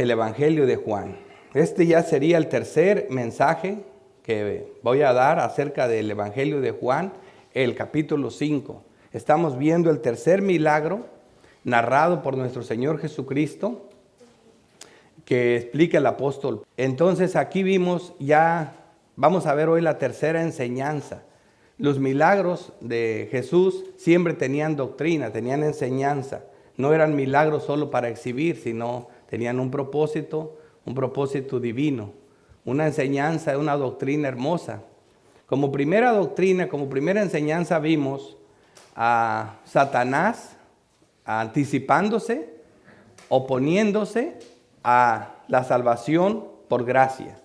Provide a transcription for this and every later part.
el Evangelio de Juan. Este ya sería el tercer mensaje que voy a dar acerca del Evangelio de Juan, el capítulo 5. Estamos viendo el tercer milagro narrado por nuestro Señor Jesucristo que explica el apóstol. Entonces aquí vimos ya, vamos a ver hoy la tercera enseñanza. Los milagros de Jesús siempre tenían doctrina, tenían enseñanza. No eran milagros solo para exhibir, sino tenían un propósito divino, una enseñanza, una doctrina hermosa. Como primera doctrina, como primera enseñanza vimos a Satanás anticipándose, oponiéndose a la salvación por gracia,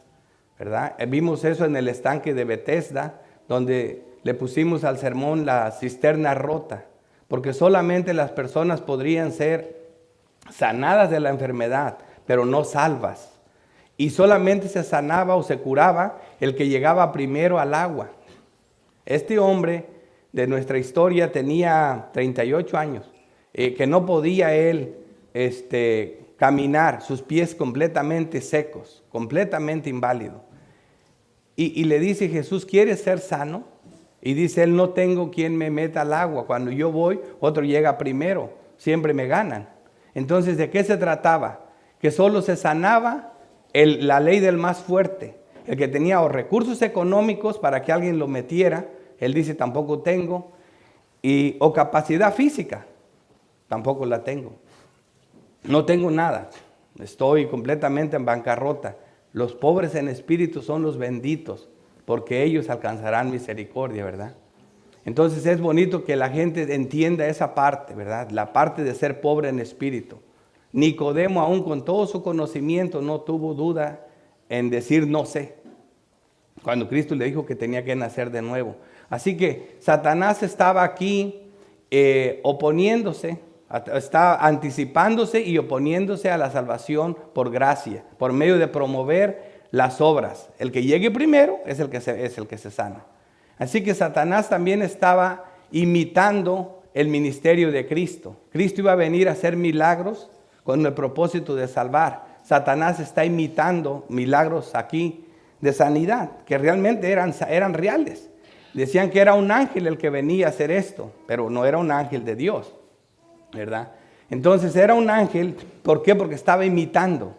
¿verdad? Vimos eso en el estanque de Betesda, donde le pusimos al sermón la cisterna rota, porque solamente las personas podrían ser sanadas de la enfermedad, pero no salvas. Y solamente se sanaba o se curaba el que llegaba primero al agua. Este hombre de nuestra historia tenía 38 años, que no podía él caminar, sus pies completamente secos, completamente inválido. Y le dice Jesús, ¿quieres ser sano? Y dice él, no tengo quien me meta al agua. Cuando yo voy, otro llega primero, siempre me ganan. Entonces, ¿de qué se trataba? Que solo se sanaba la ley del más fuerte. El que tenía o recursos económicos para que alguien lo metiera, él dice, tampoco tengo. O capacidad física, tampoco la tengo. No tengo nada, estoy completamente en bancarrota. Los pobres en espíritu son los benditos, porque ellos alcanzarán misericordia, ¿verdad? Entonces es bonito que la gente entienda esa parte, ¿verdad? La parte de ser pobre en espíritu. Nicodemo, aún con todo su conocimiento, no tuvo duda en decir no sé, cuando Cristo le dijo que tenía que nacer de nuevo. Así que Satanás estaba aquí oponiéndose, está anticipándose y oponiéndose a la salvación por gracia, por medio de promover las obras. El que llegue primero es el que se sana. Así que Satanás también estaba imitando el ministerio de Cristo. Cristo iba a venir a hacer milagros con el propósito de salvar. Satanás está imitando milagros aquí de sanidad, que realmente eran reales. Decían que era un ángel el que venía a hacer esto, pero no era un ángel de Dios, ¿verdad? Entonces era un ángel, ¿por qué? Porque estaba imitando,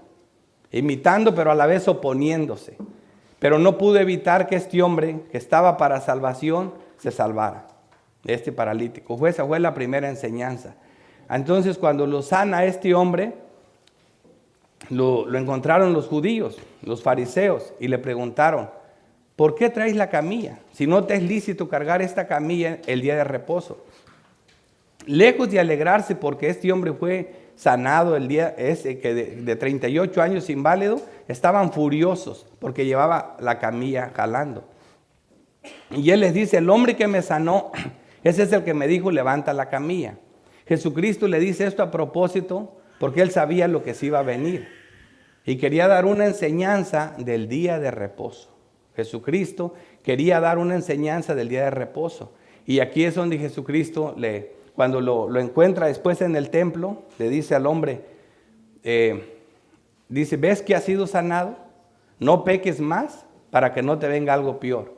pero a la vez oponiéndose. Pero no pudo evitar que este hombre, que estaba para salvación, se salvara. Este paralítico. Esa fue la primera enseñanza. Entonces cuando lo sana este hombre, lo encontraron los judíos, los fariseos, y le preguntaron, ¿por qué traes la camilla? Si no te es lícito cargar esta camilla el día de reposo. Lejos de alegrarse porque este hombre fue sanado el día ese, que de 38 años inválido, estaban furiosos porque llevaba la camilla jalando. Y él les dice, el hombre que me sanó, ese es el que me dijo, levanta la camilla. Jesucristo le dice esto a propósito porque él sabía lo que se iba a venir. Y quería dar una enseñanza del día de reposo. Jesucristo quería dar una enseñanza del día de reposo. Y aquí es donde Jesucristo, cuando lo encuentra después en el templo, le dice al hombre, dice, ¿ves que has sido sanado? No peques más para que no te venga algo peor.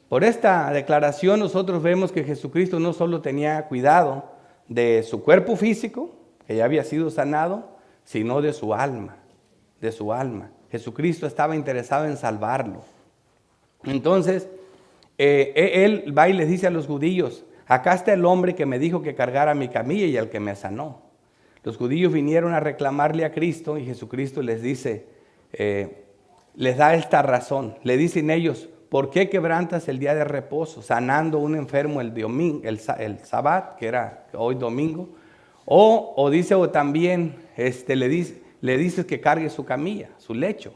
Por esta declaración nosotros vemos que Jesucristo no solo tenía cuidado de su cuerpo físico, que ya había sido sanado, sino de su alma, Jesucristo estaba interesado en salvarlo. Entonces, él va y les dice a los judíos, acá está el hombre que me dijo que cargara mi camilla y el que me sanó. Los judíos vinieron a reclamarle a Cristo y Jesucristo les dice, les da esta razón. Le dicen ellos, ¿por qué quebrantas el día de reposo, sanando a un enfermo el sábado, que era hoy domingo? O también le dices que cargue su camilla, su lecho.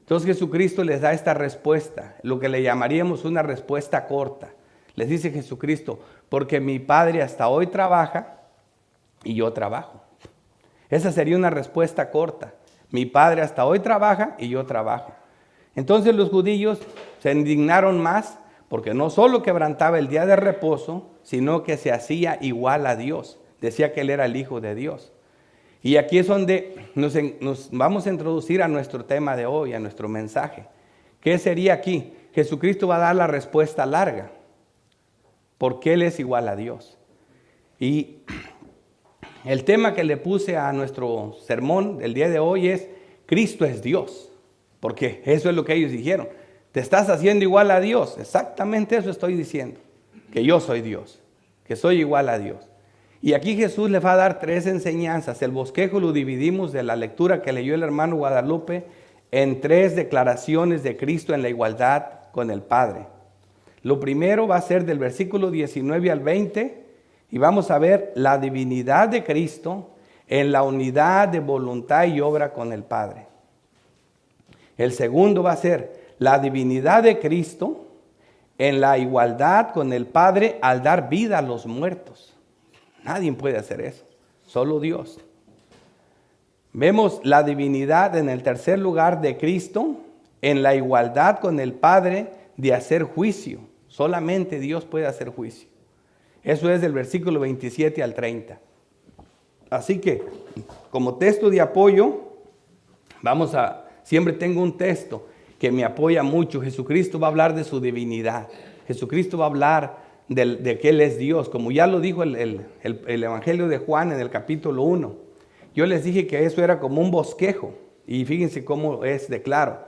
Entonces Jesucristo les da esta respuesta, lo que le llamaríamos una respuesta corta. Les dice Jesucristo, porque mi Padre hasta hoy trabaja y yo trabajo. Esa sería una respuesta corta. Mi Padre hasta hoy trabaja y yo trabajo. Entonces los judíos se indignaron más porque no solo quebrantaba el día de reposo, sino que se hacía igual a Dios. Decía que él era el Hijo de Dios. Y aquí es donde nos vamos a introducir a nuestro tema de hoy, a nuestro mensaje. ¿Qué sería aquí? Jesucristo va a dar la respuesta larga, porque Él es igual a Dios. Y el tema que le puse a nuestro sermón del día de hoy es: Cristo es Dios. Porque eso es lo que ellos dijeron. Te estás haciendo igual a Dios. Exactamente eso estoy diciendo. Que yo soy Dios. Que soy igual a Dios. Y aquí Jesús les va a dar 3 enseñanzas. El bosquejo lo dividimos de la lectura que leyó el hermano Guadalupe en 3 declaraciones de Cristo en la igualdad con el Padre. Lo primero va a ser del versículo 19 al 20 y vamos a ver la divinidad de Cristo en la unidad de voluntad y obra con el Padre. El segundo va a ser la divinidad de Cristo en la igualdad con el Padre al dar vida a los muertos. Nadie puede hacer eso, solo Dios. Vemos la divinidad en el tercer lugar de Cristo en la igualdad con el Padre de hacer juicio. Solamente Dios puede hacer juicio. Eso es del versículo 27 al 30. Así que, como texto de apoyo, siempre tengo un texto que me apoya mucho. Jesucristo va a hablar de su divinidad. Jesucristo va a hablar de que Él es Dios, como ya lo dijo el Evangelio de Juan en el capítulo 1. Yo les dije que eso era como un bosquejo, y fíjense cómo es de claro.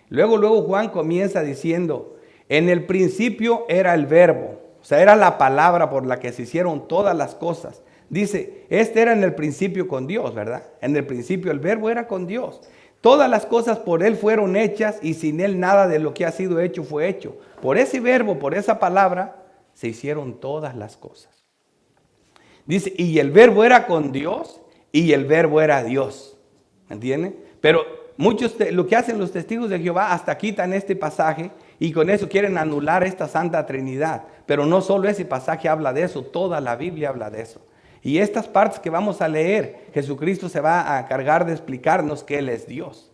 Luego Juan comienza diciendo: en el principio era el verbo, o sea, era la palabra por la que se hicieron todas las cosas. Dice, era en el principio con Dios, ¿verdad? En el principio el verbo era con Dios. Todas las cosas por Él fueron hechas y sin Él nada de lo que ha sido hecho fue hecho. Por ese verbo, por esa palabra, se hicieron todas las cosas. Dice, y el verbo era con Dios y el verbo era Dios. ¿Entienden? Pero muchos, lo que hacen los testigos de Jehová, hasta quitan este pasaje y con eso quieren anular esta Santa Trinidad. Pero no solo ese pasaje habla de eso, toda la Biblia habla de eso. Y estas partes que vamos a leer, Jesucristo se va a cargar de explicarnos que Él es Dios.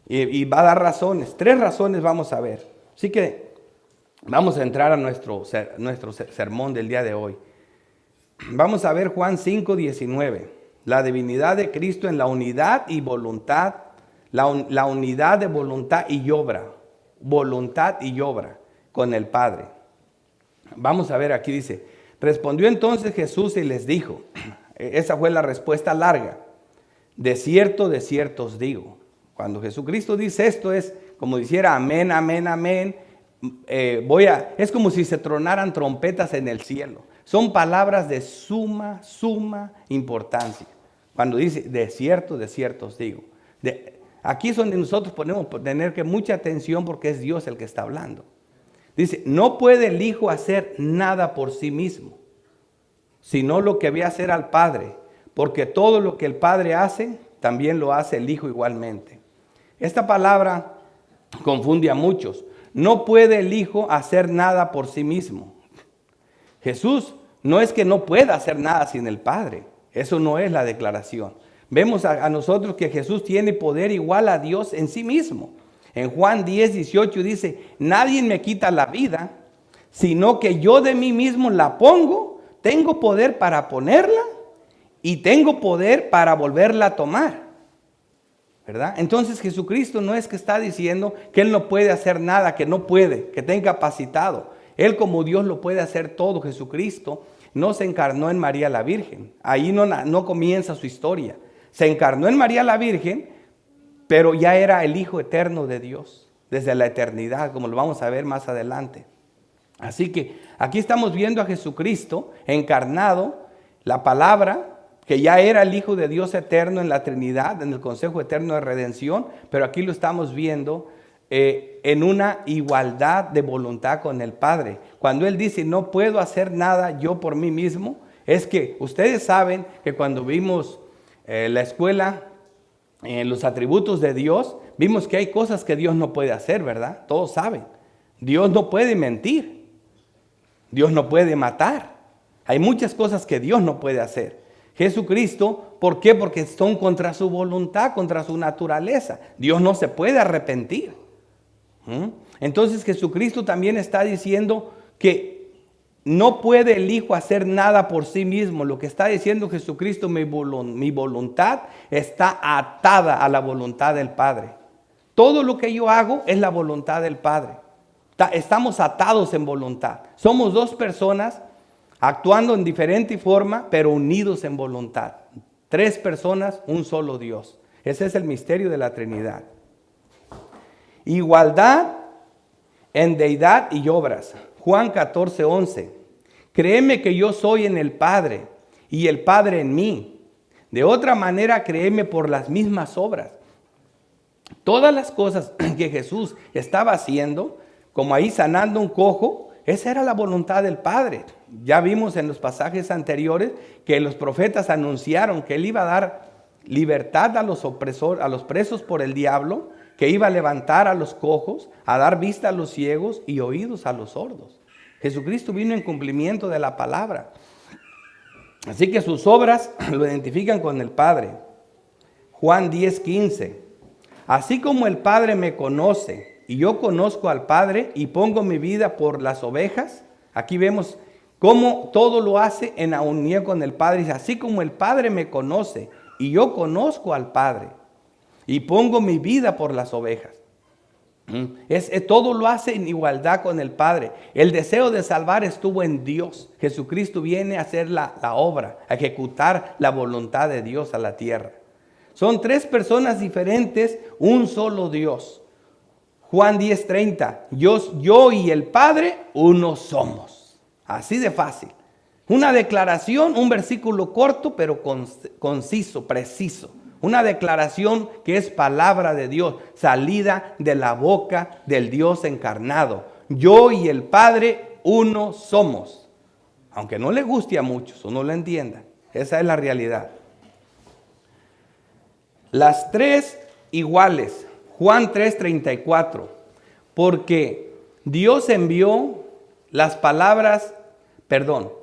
Y va a dar razones, 3 razones vamos a ver. Así que vamos a entrar a nuestro sermón del día de hoy. Vamos a ver Juan 5:19. La divinidad de Cristo en la unidad y voluntad, la unidad de voluntad y obra. Voluntad y obra con el Padre. Vamos a ver, aquí dice: respondió entonces Jesús y les dijo, esa fue la respuesta larga: de cierto os digo. Cuando Jesucristo dice esto es como dijera amén, amén, amén. Es como si se tronaran trompetas en el cielo. Son palabras de suma importancia. Cuando dice de cierto os digo. Aquí es donde nosotros podemos tener que mucha atención porque es Dios el que está hablando. Dice, no puede el Hijo hacer nada por sí mismo, sino lo que ve hacer al Padre, porque todo lo que el Padre hace, también lo hace el Hijo igualmente. Esta palabra confunde a muchos. No puede el Hijo hacer nada por sí mismo. Jesús no es que no pueda hacer nada sin el Padre. Eso no es la declaración. Vemos a nosotros que Jesús tiene poder igual a Dios en sí mismo. En Juan 10:18 dice, nadie me quita la vida, sino que yo de mí mismo la pongo. Tengo poder para ponerla y tengo poder para volverla a tomar. ¿Verdad? Entonces Jesucristo no es que está diciendo que Él no puede hacer nada, que no puede, que está incapacitado. Él como Dios lo puede hacer todo. Jesucristo no se encarnó en María la Virgen. Ahí no comienza su historia. Se encarnó en María la Virgen, pero ya era el Hijo eterno de Dios, desde la eternidad, como lo vamos a ver más adelante. Así que aquí estamos viendo a Jesucristo encarnado, la palabra, que ya era el Hijo de Dios eterno en la Trinidad, en el consejo eterno de redención, pero aquí lo estamos viendo en una igualdad de voluntad con el Padre. Cuando Él dice, no puedo hacer nada yo por mí mismo, es que ustedes saben que cuando vimos la escuela, los atributos de Dios, vimos que hay cosas que Dios no puede hacer, ¿verdad? Todos saben. Dios no puede mentir. Dios no puede matar. Hay muchas cosas que Dios no puede hacer. Jesucristo, ¿por qué? Porque son contra su voluntad, contra su naturaleza. Dios no se puede arrepentir. Entonces Jesucristo también está diciendo que no puede el Hijo hacer nada por sí mismo. Lo que está diciendo Jesucristo, mi voluntad está atada a la voluntad del Padre. Todo lo que yo hago es la voluntad del Padre. Estamos atados en voluntad. Somos dos personas actuando en diferente forma, pero unidos en voluntad. Tres personas, un solo Dios. Ese es el misterio de la Trinidad. Igualdad en deidad y obras. Juan 14:11. Créeme que yo soy en el Padre y el Padre en mí. De otra manera, créeme por las mismas obras. Todas las cosas que Jesús estaba haciendo, como ahí sanando un cojo, esa era la voluntad del Padre. Ya vimos en los pasajes anteriores que los profetas anunciaron que Él iba a dar libertad a los opresores, a los presos por el diablo, que iba a levantar a los cojos, a dar vista a los ciegos y oídos a los sordos. Jesucristo vino en cumplimiento de la palabra. Así que sus obras lo identifican con el Padre. Juan 10:15. Así como el Padre me conoce y yo conozco al Padre y pongo mi vida por las ovejas. Aquí vemos cómo todo lo hace en unión con el Padre. Así como el Padre me conoce y yo conozco al Padre y pongo mi vida por las ovejas. Todo lo hace en igualdad con el Padre. El deseo de salvar estuvo en Dios. Jesucristo viene a hacer la obra, a ejecutar la voluntad de Dios a la tierra. Son tres personas diferentes, un solo Dios. Juan 10:30, yo y el Padre uno somos. Así de fácil. Una declaración, un versículo corto pero conciso, preciso. Una declaración que es palabra de Dios, salida de la boca del Dios encarnado. Yo y el Padre uno somos. Aunque no le guste a muchos o no lo entiendan, esa es la realidad. Las tres iguales. Juan 3:34. Porque Dios envió las palabras,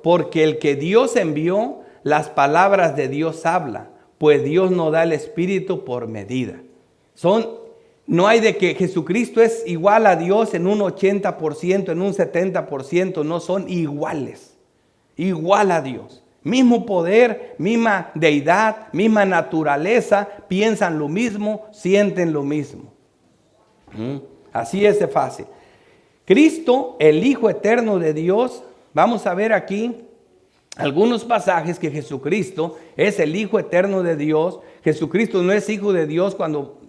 porque el que Dios envió, las palabras de Dios habla. Pues Dios no da el Espíritu por medida. No hay de que Jesucristo es igual a Dios en un 80%, en un 70%, no, son iguales. Igual a Dios. Mismo poder, misma deidad, misma naturaleza, piensan lo mismo, sienten lo mismo. Así es de fácil. Cristo, el Hijo eterno de Dios, vamos a ver aquí algunos pasajes que Jesucristo es el Hijo eterno de Dios. Jesucristo no es hijo de Dios cuando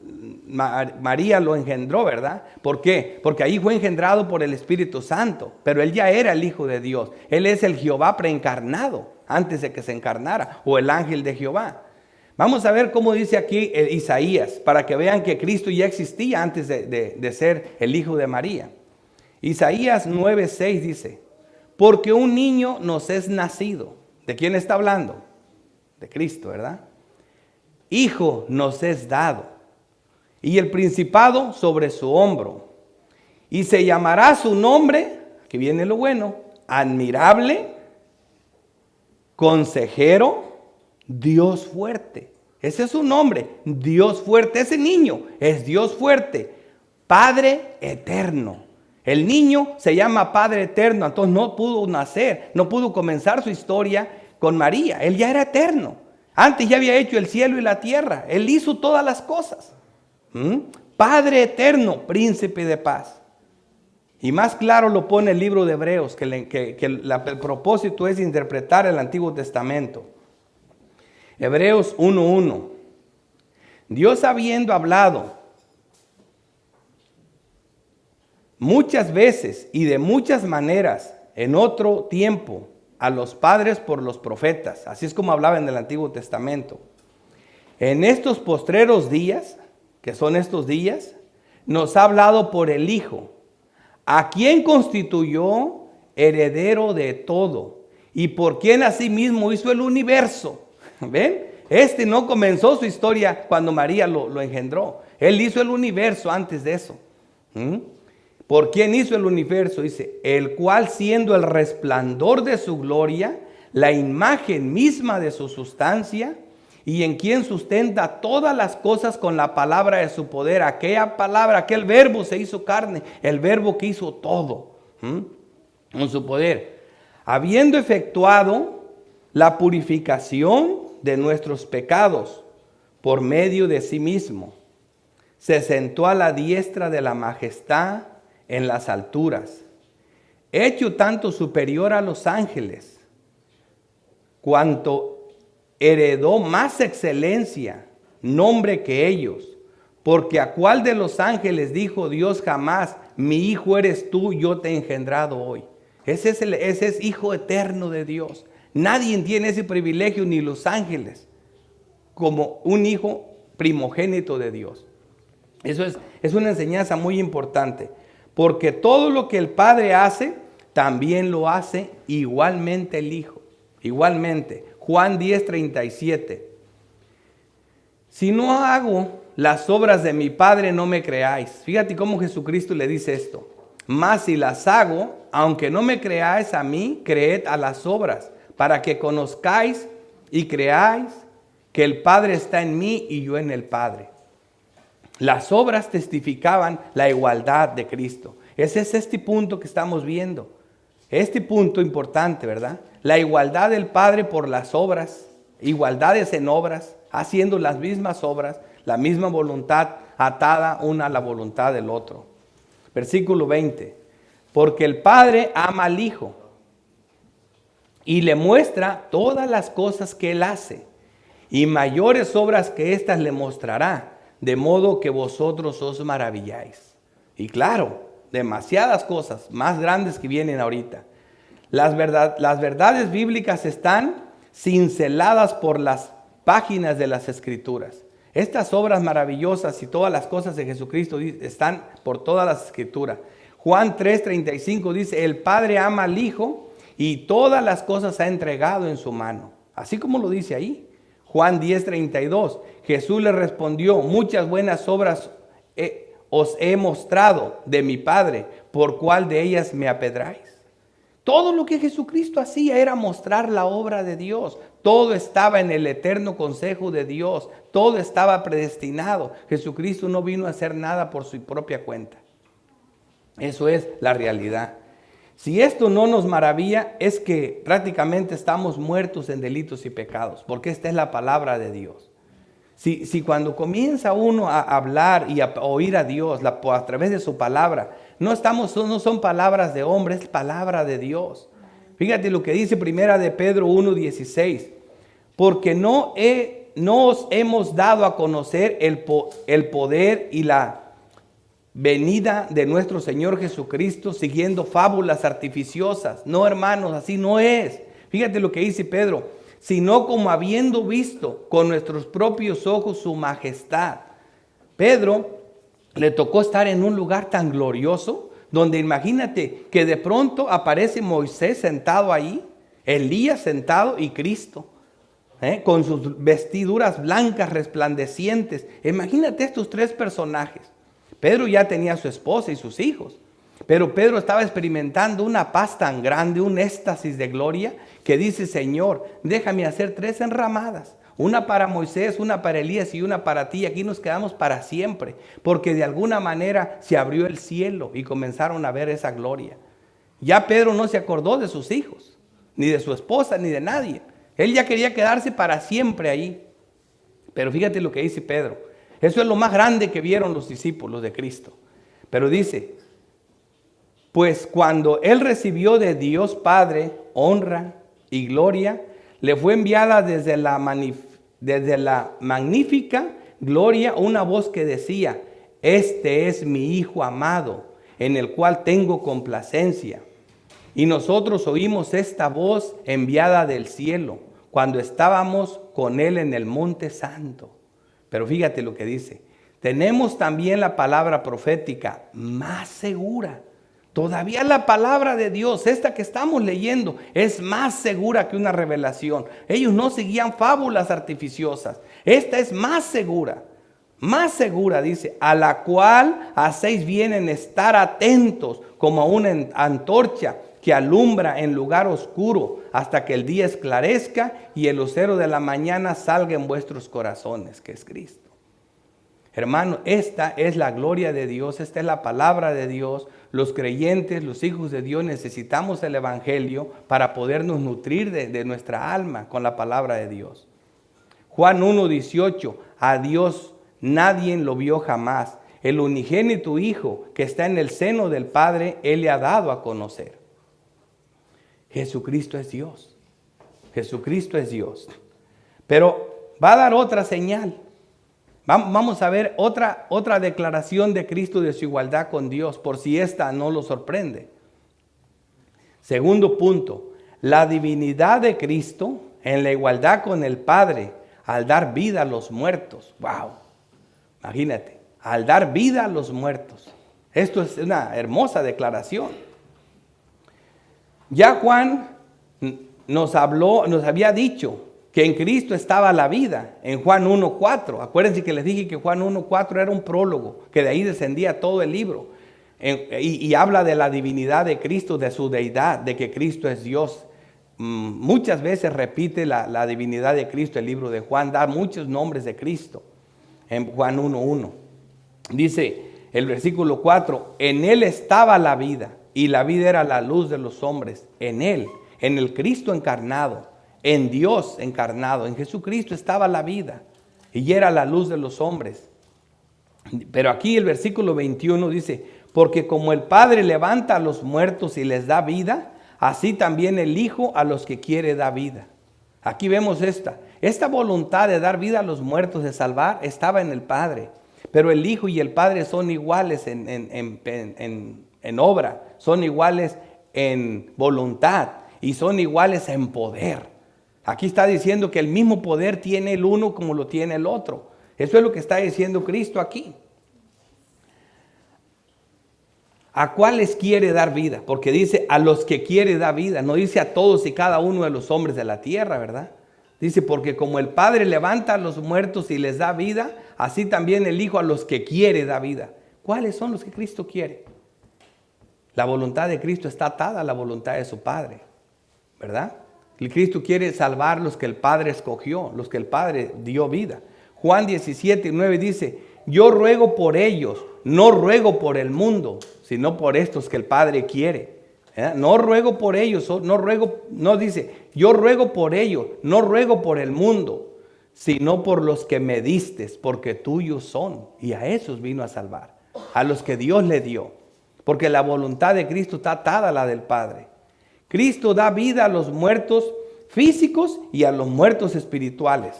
María lo engendró, ¿verdad? ¿Por qué? Porque ahí fue engendrado por el Espíritu Santo, pero Él ya era el Hijo de Dios. Él es el Jehová preencarnado antes de que se encarnara, o el ángel de Jehová. Vamos a ver cómo dice aquí Isaías, para que vean que Cristo ya existía antes de ser el Hijo de María. Isaías 9:6 dice: porque un niño nos es nacido. ¿De quién está hablando? De Cristo, ¿verdad? Hijo nos es dado, y el principado sobre su hombro. Y se llamará su nombre, aquí viene lo bueno, admirable, consejero, Dios fuerte. Ese es su nombre, Dios fuerte. Ese niño es Dios fuerte, Padre eterno. El niño se llama Padre eterno, entonces no pudo nacer, no pudo comenzar su historia con María. Él ya era eterno. Antes ya había hecho el cielo y la tierra. Él hizo todas las cosas. Padre eterno, príncipe de paz. Y más claro lo pone el libro de Hebreos, que el propósito es interpretar el Antiguo Testamento. Hebreos 1:1. Dios habiendo hablado muchas veces y de muchas maneras en otro tiempo a los padres por los profetas, así es como hablaba en el Antiguo Testamento. En estos postreros días, que son estos días, nos ha hablado por el Hijo, a quien constituyó heredero de todo y por quien asimismo hizo el universo. ¿Ven? No comenzó su historia cuando María lo engendró. Él hizo el universo antes de eso. ¿Por quién hizo el universo? Dice, el cual siendo el resplandor de su gloria, la imagen misma de su sustancia, y en quien sustenta todas las cosas con la palabra de su poder. Aquella palabra, aquel verbo se hizo carne, el verbo que hizo todo, con su poder. habiendo efectuado la purificación de nuestros pecados por medio de sí mismo, se sentó a la diestra de la majestad en las alturas, hecho tanto superior a los ángeles, cuanto heredó más excelencia, nombre que ellos. Porque a cuál de los ángeles dijo Dios jamás, mi hijo eres tú, yo te he engendrado hoy. Ese es hijo eterno de Dios. Nadie tiene ese privilegio, ni los ángeles, como un hijo primogénito de Dios. Eso es una enseñanza muy importante. Porque todo lo que el Padre hace, también lo hace igualmente el Hijo. Igualmente. Juan 10:37. Si no hago las obras de mi Padre, no me creáis. Fíjate cómo Jesucristo le dice esto. Mas si las hago, aunque no me creáis a mí, creed a las obras, para que conozcáis y creáis que el Padre está en mí y yo en el Padre. Las obras testificaban la igualdad de Cristo. Ese es este punto que estamos viendo. Este punto importante, ¿verdad? La igualdad del Padre por las obras, igualdades en obras, haciendo las mismas obras, la misma voluntad atada una a la voluntad del otro. Versículo 20. Porque el Padre ama al Hijo y le muestra todas las cosas que Él hace, y mayores obras que éstas le mostrará, de modo que vosotros os maravilláis. Y claro, demasiadas cosas más grandes que vienen ahorita. Las verdades bíblicas están cinceladas por las páginas de las Escrituras. Estas obras maravillosas y todas las cosas de Jesucristo están por todas las Escrituras. Juan 3:35 dice, el Padre ama al Hijo y todas las cosas ha entregado en su mano. Así como lo dice ahí. Juan 10:32, Jesús le respondió, muchas buenas obras os he mostrado de mi Padre, ¿por cuál de ellas me apedráis? Todo lo que Jesucristo hacía era mostrar la obra de Dios. Todo estaba en el eterno consejo de Dios. Todo estaba predestinado. Jesucristo no vino a hacer nada por su propia cuenta. Eso es la realidad. Si esto no nos maravilla, es que prácticamente estamos muertos en delitos y pecados, porque esta es la palabra de Dios. Si cuando comienza uno a hablar y a oír a Dios a través de su palabra, no son palabras de hombre, es palabra de Dios. Fíjate lo que dice Primera de Pedro 1:16. Porque no os hemos dado a conocer el poder y la venida de nuestro Señor Jesucristo siguiendo fábulas artificiosas. No, hermanos, así no es. Fíjate lo que dice Pedro. Sino como habiendo visto con nuestros propios ojos su majestad. Pedro le tocó estar en un lugar tan glorioso, donde imagínate que de pronto aparece Moisés sentado ahí, Elías sentado y Cristo, con sus vestiduras blancas resplandecientes. Imagínate estos tres personajes. Pedro ya tenía a su esposa y sus hijos, pero Pedro estaba experimentando una paz tan grande, un éxtasis de gloria, que dice, Señor, déjame hacer 3 enramadas. Una para Moisés, una para Elías y una para ti. Aquí nos quedamos para siempre, porque de alguna manera se abrió el cielo y comenzaron a ver esa gloria. Ya Pedro no se acordó de sus hijos, ni de su esposa, ni de nadie. Él ya quería quedarse para siempre ahí. Pero fíjate lo que dice Pedro. Eso es lo más grande que vieron los discípulos de Cristo. Pero dice, pues cuando él recibió de Dios Padre honra y gloria, le fue enviada desde la magnífica gloria una voz que decía, este es mi Hijo amado, en el cual tengo complacencia. Y nosotros oímos esta voz enviada del cielo, cuando estábamos con él en el monte santo. Pero fíjate lo que dice, tenemos también la palabra profética más segura. Todavía la palabra de Dios, esta que estamos leyendo, es más segura que una revelación. Ellos no seguían fábulas artificiosas. Esta es más segura, dice, a la cual hacéis bien en estar atentos como a una antorcha que alumbra en lugar oscuro hasta que el día esclarezca y el lucero de la mañana salga en vuestros corazones, que es Cristo. Hermano, esta es la gloria de Dios, esta es la palabra de Dios. Los creyentes, los hijos de Dios, necesitamos el Evangelio para podernos nutrir de nuestra alma con la palabra de Dios. Juan 1:18, a Dios nadie lo vio jamás. El unigénito Hijo que está en el seno del Padre, Él le ha dado a conocer. Jesucristo es Dios. Jesucristo es Dios. Pero va a dar otra señal. Vamos a ver otra declaración de Cristo de su igualdad con Dios, por si esta no lo sorprende. Segundo punto, la divinidad de Cristo en la igualdad con el Padre al dar vida a los muertos. ¡Wow! Imagínate, al dar vida a los muertos. Esto es una hermosa declaración. Ya Juan nos había dicho que en Cristo estaba la vida, en Juan 1:4. Acuérdense que les dije que Juan 1:4 era un prólogo, que de ahí descendía todo el libro. Y habla de la divinidad de Cristo, de su deidad, de que Cristo es Dios. Muchas veces repite la divinidad de Cristo el libro de Juan, da muchos nombres de Cristo. En Juan 1:1 dice el versículo 4, en Él estaba la vida, y la vida era la luz de los hombres. En Él, en el Cristo encarnado, en Dios encarnado, en Jesucristo estaba la vida y era la luz de los hombres. Pero aquí el versículo 21 dice, porque como el Padre levanta a los muertos y les da vida, así también el Hijo a los que quiere da vida. Aquí vemos esta voluntad de dar vida a los muertos, de salvar, estaba en el Padre. Pero el Hijo y el Padre son iguales en obra, son iguales en voluntad y son iguales en poder. Aquí está diciendo que el mismo poder tiene el uno como lo tiene el otro. Eso es lo que está diciendo Cristo aquí. ¿A cuáles quiere dar vida? Porque dice a los que quiere dar vida. No dice a todos y cada uno de los hombres de la tierra, ¿verdad? Dice porque como el Padre levanta a los muertos y les da vida, así también el Hijo a los que quiere da vida. ¿Cuáles son los que Cristo quiere? La voluntad de Cristo está atada a la voluntad de su Padre, ¿verdad? El Cristo quiere salvar los que el Padre escogió, los que el Padre dio vida. Juan 17:9 dice, yo ruego por ellos, no ruego por el mundo, sino por estos que el Padre quiere. No ruego por ellos, no dice, yo ruego por ellos, no ruego por el mundo, sino por los que me distes, porque tuyos son. Y a esos vino a salvar, a los que Dios le dio. Porque la voluntad de Cristo está atada a la del Padre. Cristo da vida a los muertos físicos y a los muertos espirituales.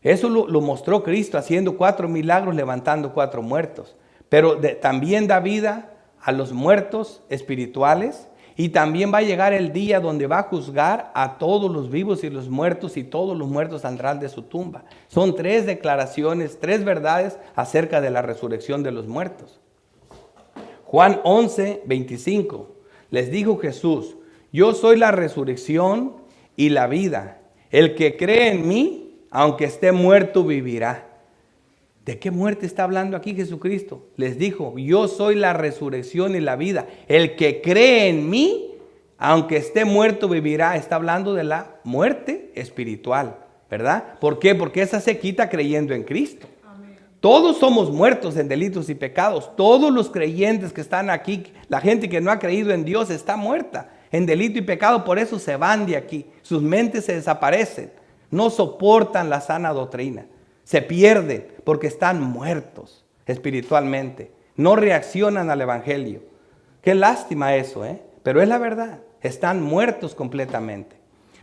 Eso lo mostró Cristo haciendo 4 milagros, levantando 4 muertos. Pero también da vida a los muertos espirituales. Y también va a llegar el día donde va a juzgar a todos los vivos y los muertos, y todos los muertos saldrán de su tumba. Son 3 declaraciones, 3 verdades acerca de la resurrección de los muertos. Juan 11:25. Les dijo Jesús, yo soy la resurrección y la vida. El que cree en mí, aunque esté muerto, vivirá. ¿De qué muerte está hablando aquí Jesucristo? Les dijo, yo soy la resurrección y la vida. El que cree en mí, aunque esté muerto, vivirá. Está hablando de la muerte espiritual, ¿verdad? ¿Por qué? Porque esa se quita creyendo en Cristo. Todos somos muertos en delitos y pecados. Todos los creyentes que están aquí, la gente que no ha creído en Dios está muerta en delito y pecado. Por eso se van de aquí. Sus mentes se desaparecen. No soportan la sana doctrina. Se pierden porque están muertos espiritualmente. No reaccionan al Evangelio. Qué lástima eso, pero es la verdad. Están muertos completamente.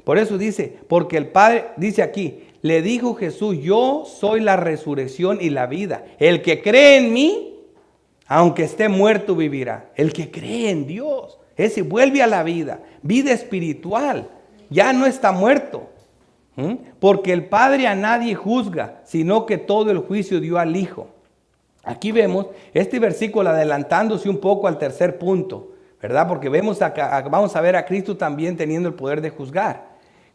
Por eso dice, porque el Padre, dice aquí, le dijo Jesús, yo soy la resurrección y la vida. El que cree en mí, aunque esté muerto, vivirá. El que cree en Dios, ese vuelve a la vida, vida espiritual. Ya no está muerto. Porque el Padre a nadie juzga, sino que todo el juicio dio al Hijo. Aquí vemos este versículo adelantándose un poco al tercer punto, ¿verdad? Porque vamos a ver a Cristo también teniendo el poder de juzgar.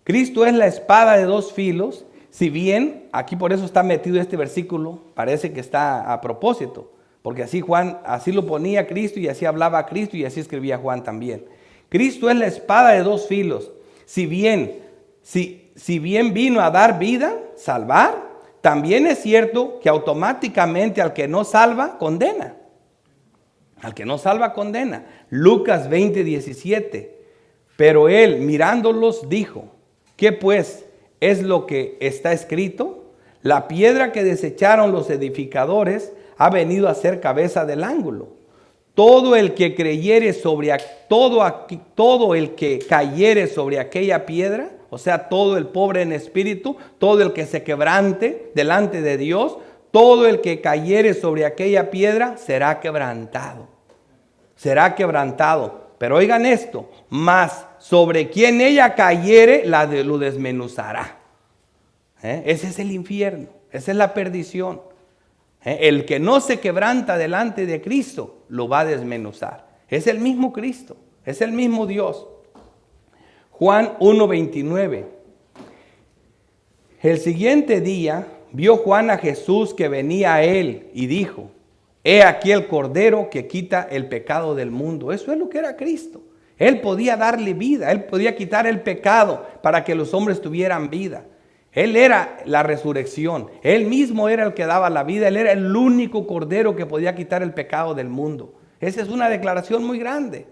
Cristo es la espada de 2 filos. Si bien, aquí por eso está metido este versículo, parece que está a propósito, porque así Juan, así lo ponía Cristo y así hablaba Cristo y así escribía Juan también. Cristo es la espada de 2 filos. Si bien vino a dar vida, salvar, también es cierto que automáticamente al que no salva, condena. Al que no salva, condena. Lucas 20:17. Pero él, mirándolos, dijo: ¿qué pues es lo que está escrito? La piedra que desecharon los edificadores ha venido a ser cabeza del ángulo. Todo el que creyere todo el que cayere sobre aquella piedra, o sea, todo el pobre en espíritu, todo el que se quebrante delante de Dios, todo el que cayere sobre aquella piedra será quebrantado. Será quebrantado. Pero oigan esto, mas sobre quien ella cayere, lo desmenuzará. Ese es el infierno, esa es la perdición. El que no se quebranta delante de Cristo, lo va a desmenuzar. Es el mismo Cristo, es el mismo Dios. Juan 1:29. El siguiente día vio Juan a Jesús que venía a él y dijo: he aquí el Cordero que quita el pecado del mundo. Eso es lo que era Cristo. Él podía darle vida, Él podía quitar el pecado para que los hombres tuvieran vida. Él era la resurrección, Él mismo era el que daba la vida, Él era el único Cordero que podía quitar el pecado del mundo. Esa es una declaración muy grande.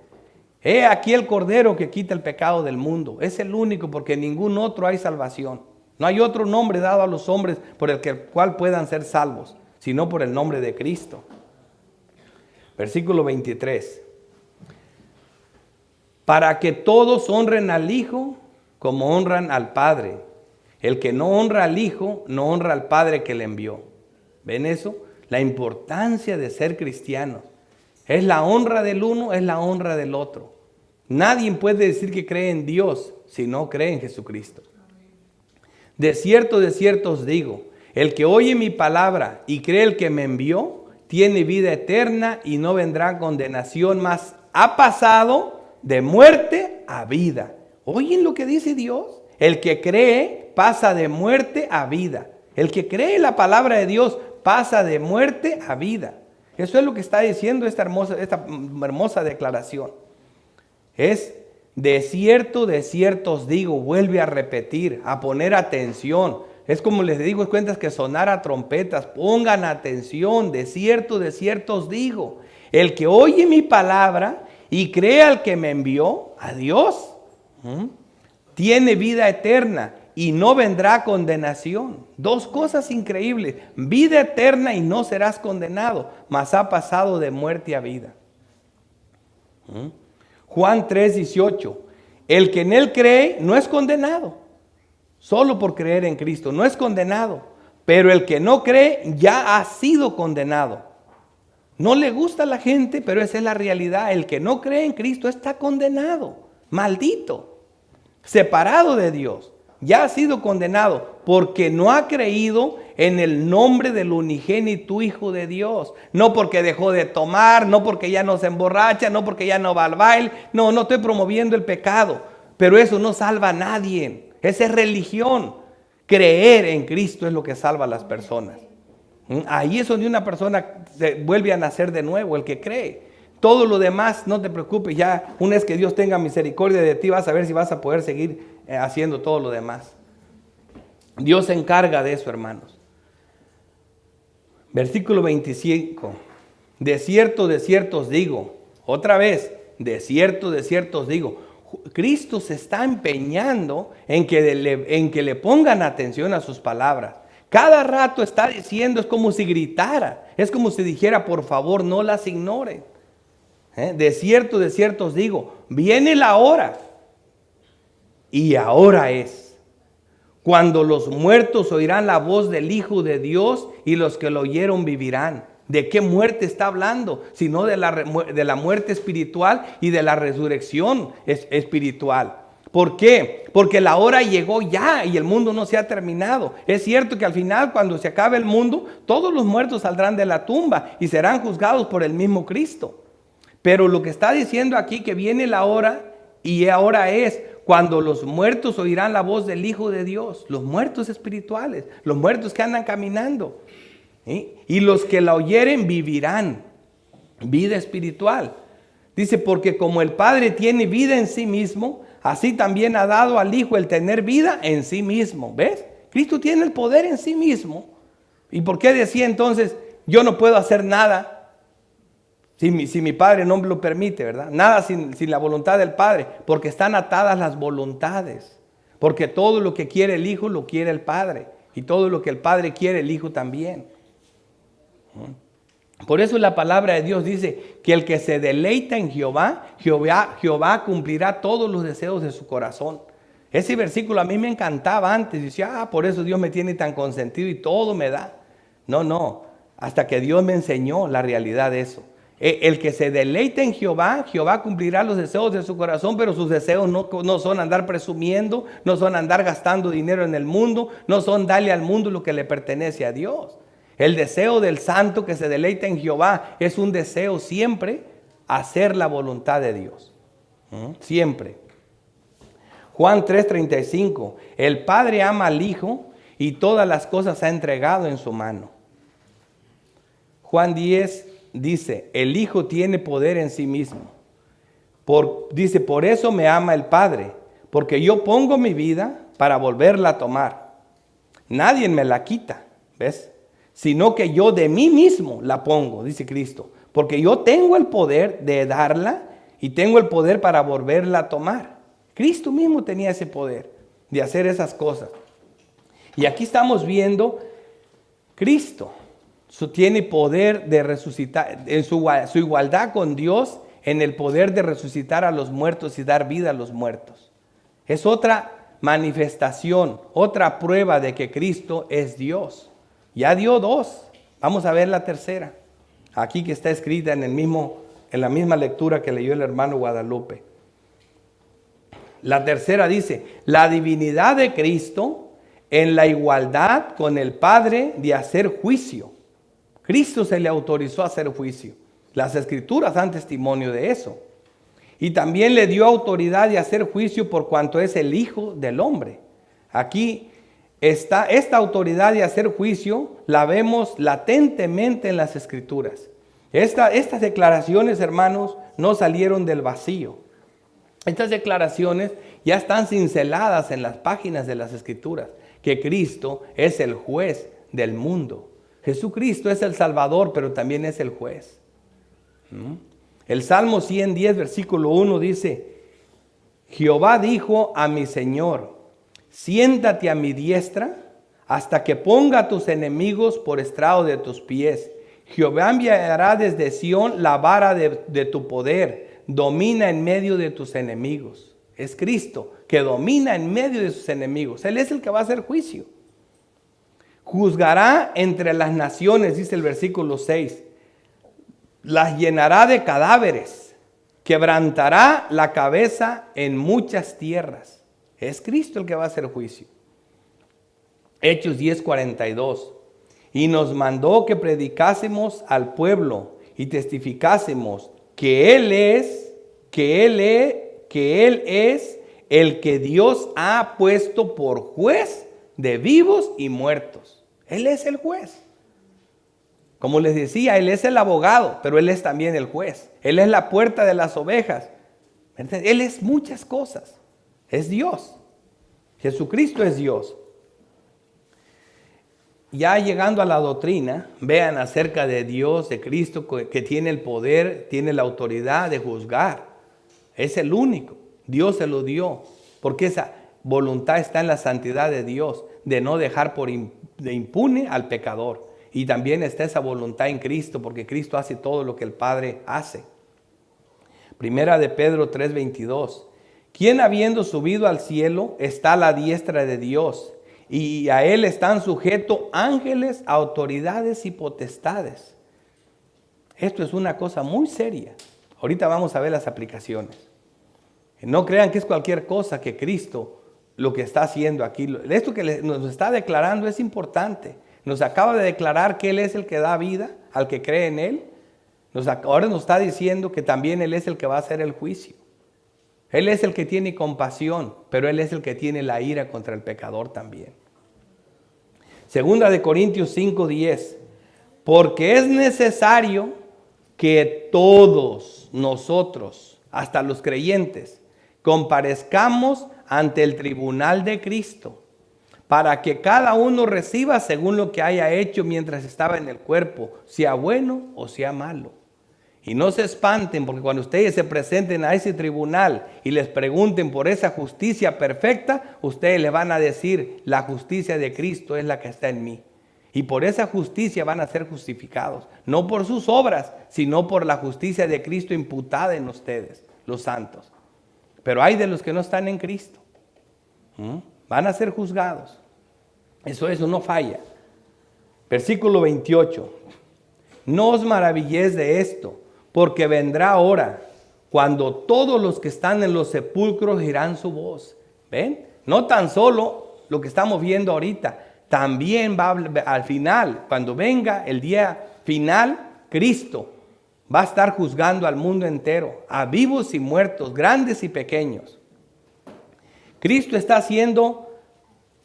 He aquí el Cordero que quita el pecado del mundo. Es el único, porque en ningún otro hay salvación. No hay otro nombre dado a los hombres por el cual puedan ser salvos, sino por el nombre de Cristo. Versículo 23. Para que todos honren al Hijo como honran al Padre. El que no honra al Hijo, no honra al Padre que le envió. ¿Ven eso? La importancia de ser cristiano. Es la honra del uno, es la honra del otro. Nadie puede decir que cree en Dios si no cree en Jesucristo. De cierto os digo, el que oye mi palabra y cree el que me envió, tiene vida eterna y no vendrá condenación, mas ha pasado de muerte a vida. ¿Oyen lo que dice Dios? El que cree pasa de muerte a vida. El que cree la palabra de Dios pasa de muerte a vida. Eso es lo que está diciendo esta hermosa declaración. Es de cierto os digo, vuelve a repetir, a poner atención. Es como les digo, cuentas que sonar a trompetas, pongan atención, de cierto os digo. El que oye mi palabra y cree al que me envió, a Dios, tiene vida eterna y no vendrá condenación. Dos cosas increíbles: vida eterna y no serás condenado, mas ha pasado de muerte a vida. Juan 3:18. El que en él cree no es condenado, solo por creer en Cristo, no es condenado. Pero el que no cree ya ha sido condenado. No le gusta a la gente, pero esa es la realidad. El que no cree en Cristo está condenado, maldito, separado de Dios. Ya ha sido condenado porque no ha creído en el nombre del unigénito Hijo de Dios. No porque dejó de tomar, no porque ya no se emborracha, no porque ya no va al baile. No estoy promoviendo el pecado, pero eso no salva a nadie. Esa es religión. Creer en Cristo es lo que salva a las personas. Ahí es donde una persona se vuelve a nacer de nuevo, el que cree. Todo lo demás, no te preocupes, ya una vez que Dios tenga misericordia de ti, vas a ver si vas a poder seguir haciendo todo lo demás. Dios se encarga de eso, hermanos. Versículo 25. De cierto os digo, otra vez, de cierto os digo. Cristo se está empeñando en que le pongan atención a sus palabras. Cada rato está diciendo, es como si gritara, es como si dijera: por favor, no las ignoren. De cierto os digo, viene la hora, y ahora es, cuando los muertos oirán la voz del Hijo de Dios, y los que lo oyeron vivirán. ¿De qué muerte está hablando? Sino de la muerte espiritual y de la resurrección espiritual. ¿Por qué? Porque la hora llegó ya y el mundo no se ha terminado. Es cierto que al final, cuando se acabe el mundo, todos los muertos saldrán de la tumba y serán juzgados por el mismo Cristo. Pero lo que está diciendo aquí, que viene la hora, y ahora es cuando los muertos oirán la voz del Hijo de Dios. Los muertos espirituales, los muertos que andan caminando. Y los que la oyeren vivirán. Vida espiritual. Dice, porque como el Padre tiene vida en sí mismo, así también ha dado al Hijo el tener vida en sí mismo. ¿Ves? Cristo tiene el poder en sí mismo ¿Y por qué decía entonces, yo no puedo hacer nada si mi Padre no me lo permite, ¿verdad? Nada sin la voluntad del Padre, porque están atadas las voluntades. Porque todo lo que quiere el Hijo lo quiere el Padre. Y todo lo que el Padre quiere el Hijo también. Por eso la palabra de Dios dice que el que se deleita en Jehová cumplirá todos los deseos de su corazón. Ese versículo a mí me encantaba antes. Decía, por eso Dios me tiene tan consentido y todo me da. No, hasta que Dios me enseñó la realidad de eso. El que se deleita en Jehová cumplirá los deseos de su corazón, pero sus deseos no son andar presumiendo, no son andar gastando dinero en el mundo, no son darle al mundo lo que le pertenece a Dios. El deseo del santo que se deleita en Jehová es un deseo siempre hacer la voluntad de Dios. Siempre. Juan 3:35, el Padre ama al Hijo y todas las cosas ha entregado en su mano. Juan 10 dice, el Hijo tiene poder en sí mismo. Dice, por eso me ama el Padre, porque yo pongo mi vida para volverla a tomar. Nadie me la quita, ¿ves? Sino que yo de mí mismo la pongo, dice Cristo. Porque yo tengo el poder de darla y tengo el poder para volverla a tomar. Cristo mismo tenía ese poder de hacer esas cosas. Y aquí estamos viendo Cristo. Tiene poder de resucitar, en su igualdad con Dios, en el poder de resucitar a los muertos y dar vida a los muertos. Es otra manifestación, otra prueba de que Cristo es Dios. Ya dio dos, vamos a ver la tercera. Aquí que está escrita en la misma lectura que leyó el hermano Guadalupe. La tercera dice, la divinidad de Cristo en la igualdad con el Padre de hacer juicio. Cristo se le autorizó a hacer juicio. Las Escrituras dan testimonio de eso. Y también le dio autoridad de hacer juicio por cuanto es el Hijo del Hombre. Aquí está esta autoridad de hacer juicio, la vemos latentemente en las Escrituras. Estas declaraciones, hermanos, no salieron del vacío. Estas declaraciones ya están cinceladas en las páginas de las Escrituras, que Cristo es el juez del mundo. Jesucristo es el Salvador, pero también es el juez. El Salmo 110, versículo 1 dice, Jehová dijo a mi Señor, siéntate a mi diestra hasta que ponga a tus enemigos por estrado de tus pies. Jehová enviará desde Sión la vara de tu poder, domina en medio de tus enemigos. Es Cristo que domina en medio de sus enemigos. Él es el que va a hacer juicio. Juzgará entre las naciones, dice el versículo 6. Las llenará de cadáveres. Quebrantará la cabeza en muchas tierras. Es Cristo el que va a hacer juicio. Hechos 10:42. Y nos mandó que predicásemos al pueblo y testificásemos que Él es el que Dios ha puesto por juez de vivos y muertos. Él es el juez. Como les decía, Él es el abogado, pero Él es también el juez. Él es la puerta de las ovejas. Él es muchas cosas. Es Dios. Jesucristo es Dios. Ya llegando a la doctrina, vean acerca de Dios, de Cristo, que tiene el poder, tiene la autoridad de juzgar. Es el único. Dios se lo dio. Porque esa voluntad está en la santidad de Dios, de no dejar de impune al pecador. Y también está esa voluntad en Cristo, porque Cristo hace todo lo que el Padre hace. Primera de Pedro 3:22. Quien habiendo subido al cielo está a la diestra de Dios, y a Él están sujetos ángeles, autoridades y potestades. Esto es una cosa muy seria. Ahorita vamos a ver las aplicaciones. No crean que es cualquier cosa que Cristo lo que está haciendo aquí. Esto que nos está declarando es importante. Nos acaba de declarar que Él es el que da vida al que cree en Él. Ahora nos está diciendo que también Él es el que va a hacer el juicio. Él es el que tiene compasión, pero Él es el que tiene la ira contra el pecador también. Segunda de Corintios 5:10. Porque es necesario que todos nosotros, hasta los creyentes, comparezcamos ante el tribunal de Cristo, para que cada uno reciba según lo que haya hecho mientras estaba en el cuerpo, sea bueno o sea malo. Y no se espanten, porque cuando ustedes se presenten a ese tribunal y les pregunten por esa justicia perfecta, ustedes le van a decir, la justicia de Cristo es la que está en mí. Y por esa justicia van a ser justificados, no por sus obras, sino por la justicia de Cristo imputada en ustedes, los santos. Pero hay de los que no están en Cristo. Van a ser juzgados. Eso no falla. Versículo 28. No os maravilléis de esto, porque vendrá hora cuando todos los que están en los sepulcros oirán su voz. ¿Ven? No tan solo lo que estamos viendo ahorita, también va al final, cuando venga el día final, Cristo va a estar juzgando al mundo entero, a vivos y muertos, grandes y pequeños. Cristo está haciendo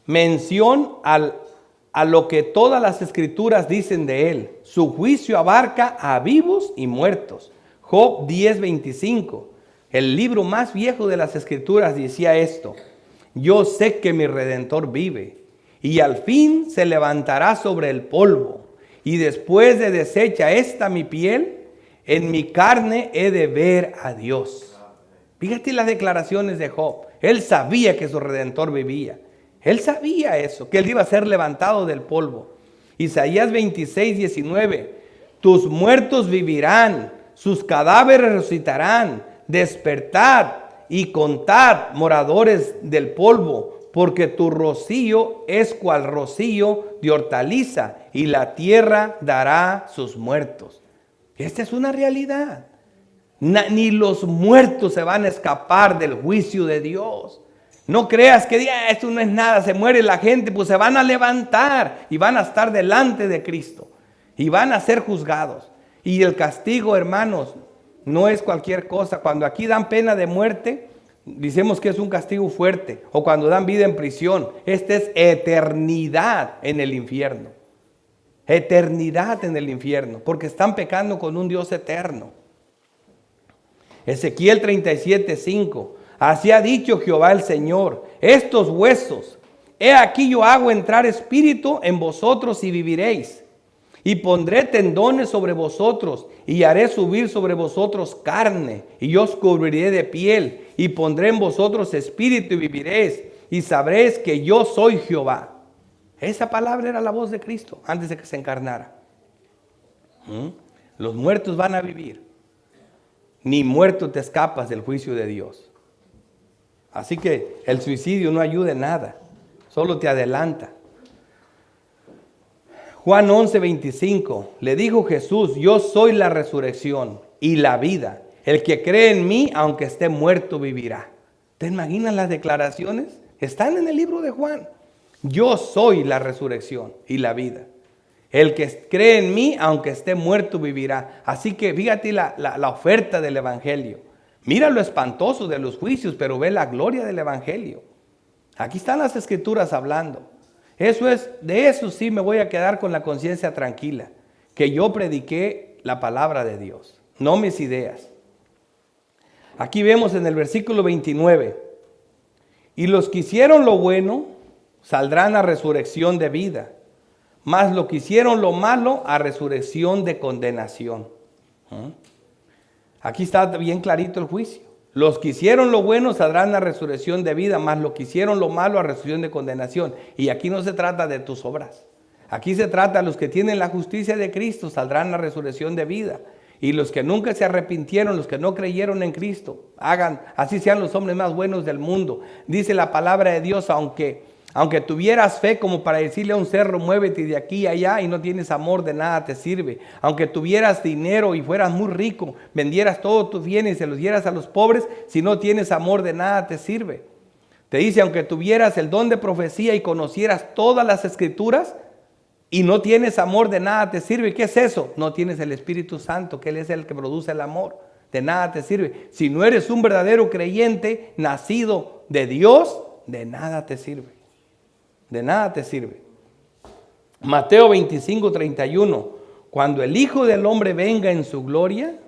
mención a lo que todas las escrituras dicen de él. Su juicio abarca a vivos y muertos. Job 10:25, el libro más viejo de las escrituras, decía esto: yo sé que mi Redentor vive y al fin se levantará sobre el polvo, y después de deshecha esta mi piel, en mi carne he de ver a Dios. Fíjate las declaraciones de Job. Él sabía que su Redentor vivía. Él sabía eso, que él iba a ser levantado del polvo. Isaías 26:19, tus muertos vivirán, sus cadáveres resucitarán. Despertad y contad, moradores del polvo, porque tu rocío es cual rocío de hortaliza, y la tierra dará sus muertos. Esta es una realidad. Ni los muertos se van a escapar del juicio de Dios. No creas que esto no es nada, se muere la gente, pues se van a levantar y van a estar delante de Cristo y van a ser juzgados. Y el castigo, hermanos, no es cualquier cosa. Cuando aquí dan pena de muerte, decimos que es un castigo fuerte, o cuando dan vida en prisión. Esta es eternidad en el infierno. Eternidad en el infierno, porque están pecando con un Dios eterno. Ezequiel 37:5. Así ha dicho Jehová el Señor: estos huesos, he aquí yo hago entrar espíritu en vosotros y viviréis. Y pondré tendones sobre vosotros, y haré subir sobre vosotros carne, y yo os cubriré de piel, y pondré en vosotros espíritu y viviréis, y sabréis que yo soy Jehová. Esa palabra era la voz de Cristo antes de que se encarnara. Los muertos van a vivir. Ni muerto te escapas del juicio de Dios. Así que el suicidio no ayuda en nada, solo te adelanta. Juan 11:25, le dijo Jesús: yo soy la resurrección y la vida. El que cree en mí, aunque esté muerto, vivirá. ¿Te imaginas las declaraciones? Están en el libro de Juan. Yo soy la resurrección y la vida. El que cree en mí, aunque esté muerto, vivirá. Así que fíjate la oferta del Evangelio. Mira lo espantoso de los juicios, pero ve la gloria del Evangelio. Aquí están las escrituras hablando. De eso sí me voy a quedar con la conciencia tranquila, que yo prediqué la palabra de Dios, no mis ideas. Aquí vemos en el versículo 29, y los que hicieron lo bueno saldrán a resurrección de vida, mas los que hicieron lo malo a resurrección de condenación. Aquí está bien clarito el juicio. Los que hicieron lo bueno saldrán a resurrección de vida, mas los que hicieron lo malo a resurrección de condenación. Y aquí no se trata de tus obras. Aquí se trata de los que tienen la justicia de Cristo saldrán a resurrección de vida. Y los que nunca se arrepintieron, los que no creyeron en Cristo, así sean los hombres más buenos del mundo. Dice la palabra de Dios, aunque tuvieras fe como para decirle a un cerro, muévete de aquí a allá, y no tienes amor, de nada te sirve. Aunque tuvieras dinero y fueras muy rico, vendieras todos tus bienes y se los dieras a los pobres, si no tienes amor, de nada te sirve. Te dice, aunque tuvieras el don de profecía y conocieras todas las escrituras, y no tienes amor, de nada te sirve. ¿Qué es eso? No tienes el Espíritu Santo, que Él es el que produce el amor. De nada te sirve. Si no eres un verdadero creyente, nacido de Dios, de nada te sirve. De nada te sirve. Mateo 25:31. Cuando el Hijo del Hombre venga en su gloria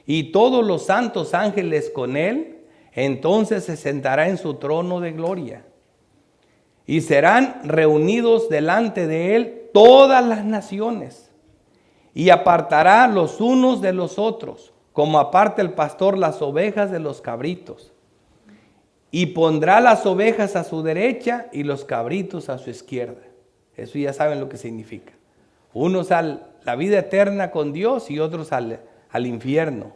y todos los santos ángeles con Él, entonces se sentará en su trono de gloria. y serán reunidos delante de él todas las naciones, y apartará los unos de los otros, como aparta el pastor las ovejas de los cabritos, y pondrá las ovejas a su derecha y los cabritos a su izquierda. Eso ya saben lo que significa. Unos a la vida eterna con Dios y otros al infierno,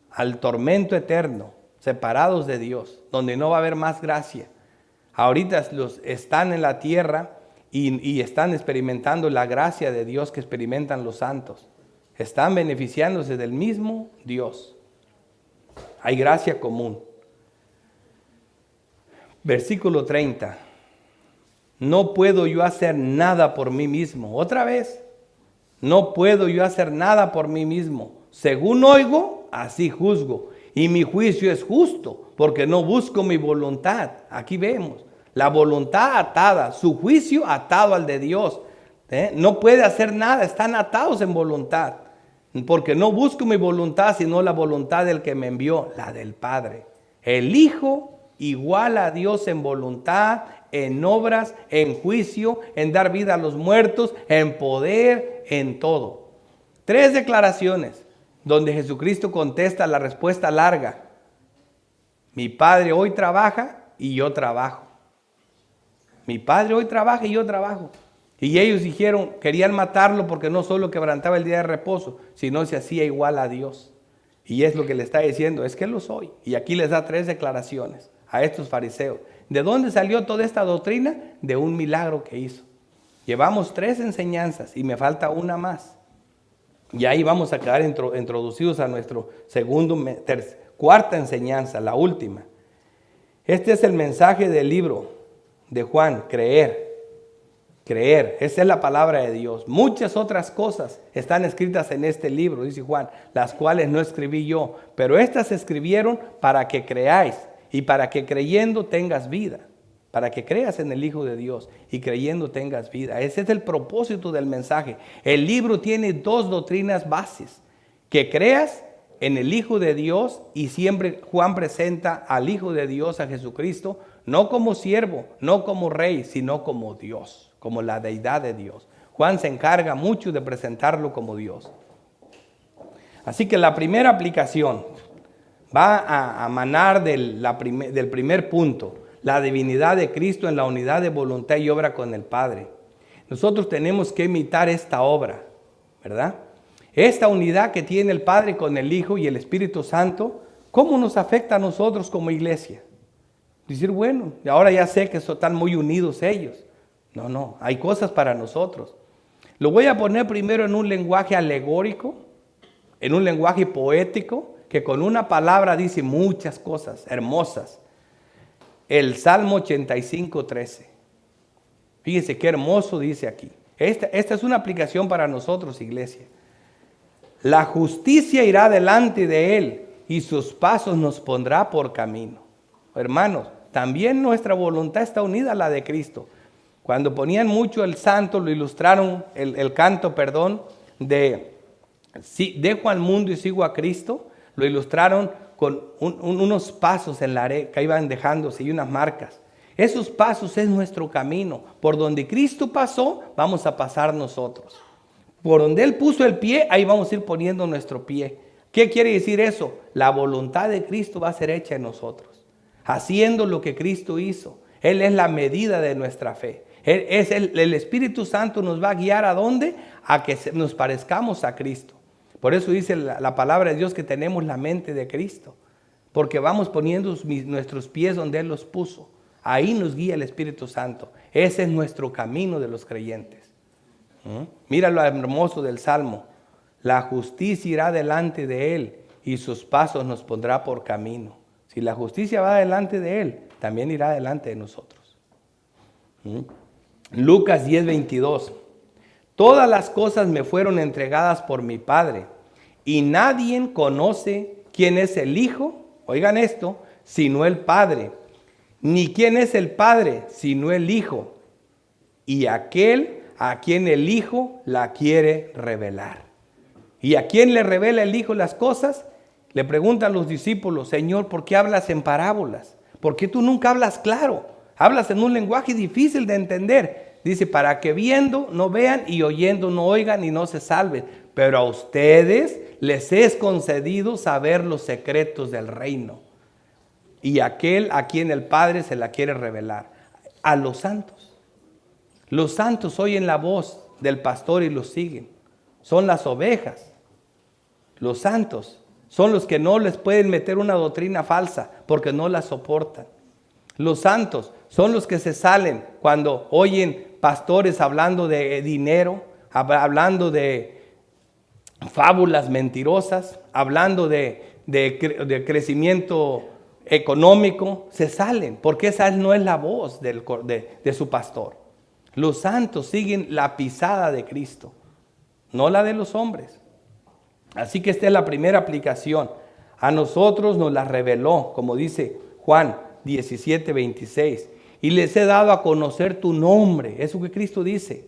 al tormento eterno, separados de Dios, donde no va a haber más gracia. Ahorita los están en la tierra y están experimentando la gracia de Dios que experimentan los santos. Están beneficiándose del mismo Dios. Hay gracia común. Versículo 30. No puedo yo hacer nada por mí mismo. Otra vez. No puedo yo hacer nada por mí mismo. Según oigo, así juzgo. Y mi juicio es justo, porque no busco mi voluntad. Aquí vemos. La voluntad atada, su juicio atado al de Dios. No puede hacer nada, están atados en voluntad. Porque no busco mi voluntad, sino la voluntad del que me envió, la del Padre. El Hijo igual a Dios en voluntad, en obras, en juicio, en dar vida a los muertos, en poder, en todo. 3 declaraciones donde Jesucristo contesta la respuesta larga. Mi Padre hoy trabaja y yo trabajo. Mi Padre hoy trabaja y yo trabajo. Y ellos dijeron, querían matarlo porque no solo quebrantaba el día de reposo, sino se hacía igual a Dios. Y es lo que le está diciendo, es que lo soy. Y aquí les da 3 declaraciones a estos fariseos. ¿De dónde salió toda esta doctrina? De un milagro que hizo. Llevamos 3 enseñanzas y me falta una más. Y ahí vamos a quedar introducidos a nuestro cuarta enseñanza, la última. Este es el mensaje del libro de Juan, creer. Creer, esa es la palabra de Dios. Muchas otras cosas están escritas en este libro, dice Juan, las cuales no escribí yo, pero estas se escribieron para que creáis y para que creyendo tengas vida, para que creas en el Hijo de Dios y creyendo tengas vida. Ese es el propósito del mensaje. El libro tiene 2 doctrinas bases, que creas en el Hijo de Dios, y siempre Juan presenta al Hijo de Dios, a Jesucristo, no como siervo, no como rey, sino como Dios, como la deidad de Dios. Juan se encarga mucho de presentarlo como Dios. Así que la primera aplicación va a manar del primer punto, la divinidad de Cristo en la unidad de voluntad y obra con el Padre. Nosotros tenemos que imitar esta obra, ¿verdad? Esta unidad que tiene el Padre con el Hijo y el Espíritu Santo, ¿cómo nos afecta a nosotros como iglesia? Decir, bueno, ahora ya sé que están muy unidos ellos. No, hay cosas para nosotros. Lo voy a poner primero en un lenguaje alegórico, en un lenguaje poético, que con una palabra dice muchas cosas hermosas. El Salmo 85:13. Fíjense qué hermoso dice aquí. Esta es una aplicación para nosotros, iglesia. La justicia irá delante de él y sus pasos nos pondrá por camino. Hermanos, también nuestra voluntad está unida a la de Cristo. Cuando ponían mucho el santo, lo ilustraron, el canto, de dejo al mundo y sigo a Cristo, lo ilustraron con unos pasos en la arena que iban dejándose y unas marcas. Esos pasos es nuestro camino. Por donde Cristo pasó, vamos a pasar nosotros. Por donde Él puso el pie, ahí vamos a ir poniendo nuestro pie. ¿Qué quiere decir eso? La voluntad de Cristo va a ser hecha en nosotros, haciendo lo que Cristo hizo. Él es la medida de nuestra fe. El Espíritu Santo nos va a guiar ¿a dónde? A que nos parezcamos a Cristo. Por eso dice la palabra de Dios que tenemos la mente de Cristo, porque vamos poniendo nuestros pies donde Él los puso. Ahí nos guía el Espíritu Santo. Ese es nuestro camino de los creyentes. Mira lo hermoso del Salmo. La justicia irá delante de Él y sus pasos nos pondrá por camino. Si la justicia va delante de Él, también irá delante de nosotros. Lucas 10:22. Todas las cosas me fueron entregadas por mi Padre, y nadie conoce quién es el Hijo, oigan esto, sino el Padre, ni quién es el Padre, sino el Hijo, y aquel a quien el Hijo la quiere revelar. ¿Y a quién le revela el Hijo las cosas? Le preguntan los discípulos, Señor, ¿por qué hablas en parábolas? ¿Por qué tú nunca hablas claro? Hablas en un lenguaje difícil de entender. Dice, para que viendo no vean y oyendo no oigan y no se salven. Pero a ustedes les es concedido saber los secretos del reino. Y aquel a quien el Padre se la quiere revelar. A los santos. Los santos oyen la voz del pastor y los siguen. Son las ovejas. Los santos son los que no les pueden meter una doctrina falsa porque no la soportan. Los santos son los que se salen cuando oyen pastores hablando de dinero, hablando de fábulas mentirosas, hablando de crecimiento económico. Se salen porque esa no es la voz de su pastor. Los santos siguen la pisada de Cristo, no la de los hombres. Así que esta es la primera aplicación. A nosotros nos la reveló, como dice Juan 17:26. Y les he dado a conocer tu nombre. Eso que Cristo dice.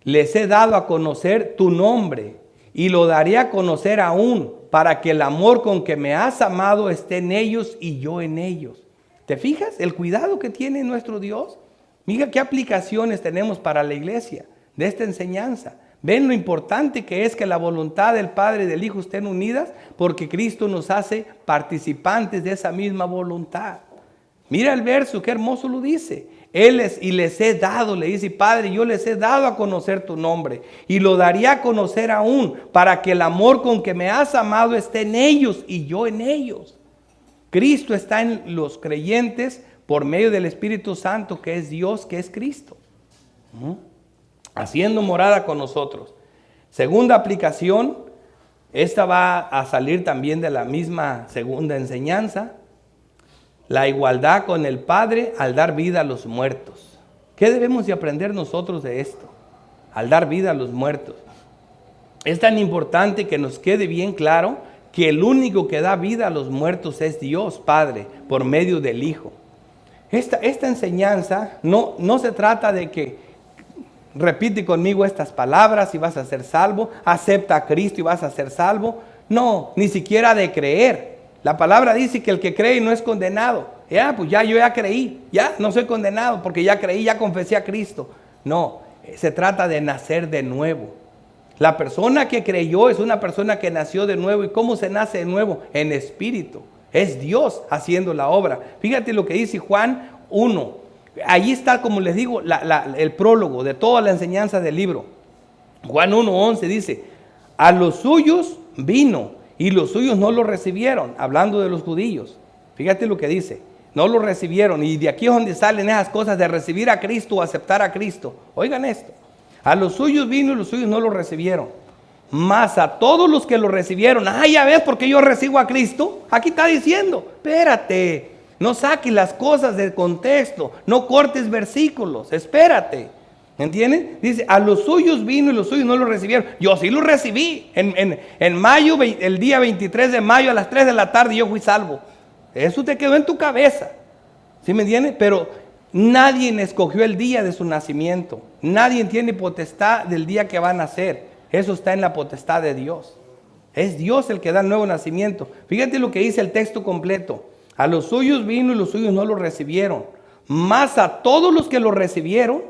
Les he dado a conocer tu nombre. Y lo daré a conocer aún, para que el amor con que me has amado esté en ellos y yo en ellos. ¿Te fijas el cuidado que tiene nuestro Dios? Mira qué aplicaciones tenemos para la iglesia de esta enseñanza. ¿Ven lo importante que es que la voluntad del Padre y del Hijo estén unidas? Porque Cristo nos hace participantes de esa misma voluntad. Mira el verso, qué hermoso lo dice. Y les he dado, le dice, Padre, yo les he dado a conocer tu nombre. Y lo daré a conocer aún, para que el amor con que me has amado esté en ellos y yo en ellos. Cristo está en los creyentes por medio del Espíritu Santo, que es Dios, que es Cristo. Haciendo morada con nosotros. Segunda aplicación, esta va a salir también de la misma segunda enseñanza. La igualdad con el Padre al dar vida a los muertos. ¿Qué debemos de aprender nosotros de esto? Al dar vida a los muertos. Es tan importante que nos quede bien claro que el único que da vida a los muertos es Dios Padre, por medio del Hijo. Esta enseñanza no se trata de que repite conmigo estas palabras y vas a ser salvo, acepta a Cristo y vas a ser salvo. No, ni siquiera de creer. La palabra dice que el que cree no es condenado. Pues yo ya creí, ya no soy condenado porque ya creí, ya confesé a Cristo. No, se trata de nacer de nuevo. La persona que creyó es una persona que nació de nuevo. ¿Y cómo se nace de nuevo? En espíritu. Es Dios haciendo la obra. Fíjate lo que dice Juan 1. Ahí está, como les digo, el prólogo de toda la enseñanza del libro. Juan 1:11 dice, a los suyos vino y los suyos no lo recibieron, hablando de los judíos. Fíjate lo que dice, no lo recibieron. Y de aquí es donde salen esas cosas de recibir a Cristo o aceptar a Cristo. Oigan esto, a los suyos vino y los suyos no lo recibieron. Mas a todos los que lo recibieron, ya ves porque yo recibo a Cristo. Aquí está diciendo, espérate. No saques las cosas del contexto, no cortes versículos, espérate. ¿Entienden? Dice, a los suyos vino y los suyos no lo recibieron. Yo sí lo recibí. En mayo, el día 23 de mayo a las 3 de la tarde yo fui salvo. Eso te quedó en tu cabeza. ¿Sí me entiendes? Pero nadie escogió el día de su nacimiento. Nadie tiene potestad del día que va a nacer. Eso está en la potestad de Dios. Es Dios el que da el nuevo nacimiento. Fíjate lo que dice el texto completo. A los suyos vino y los suyos no lo recibieron. Mas a todos los que lo recibieron,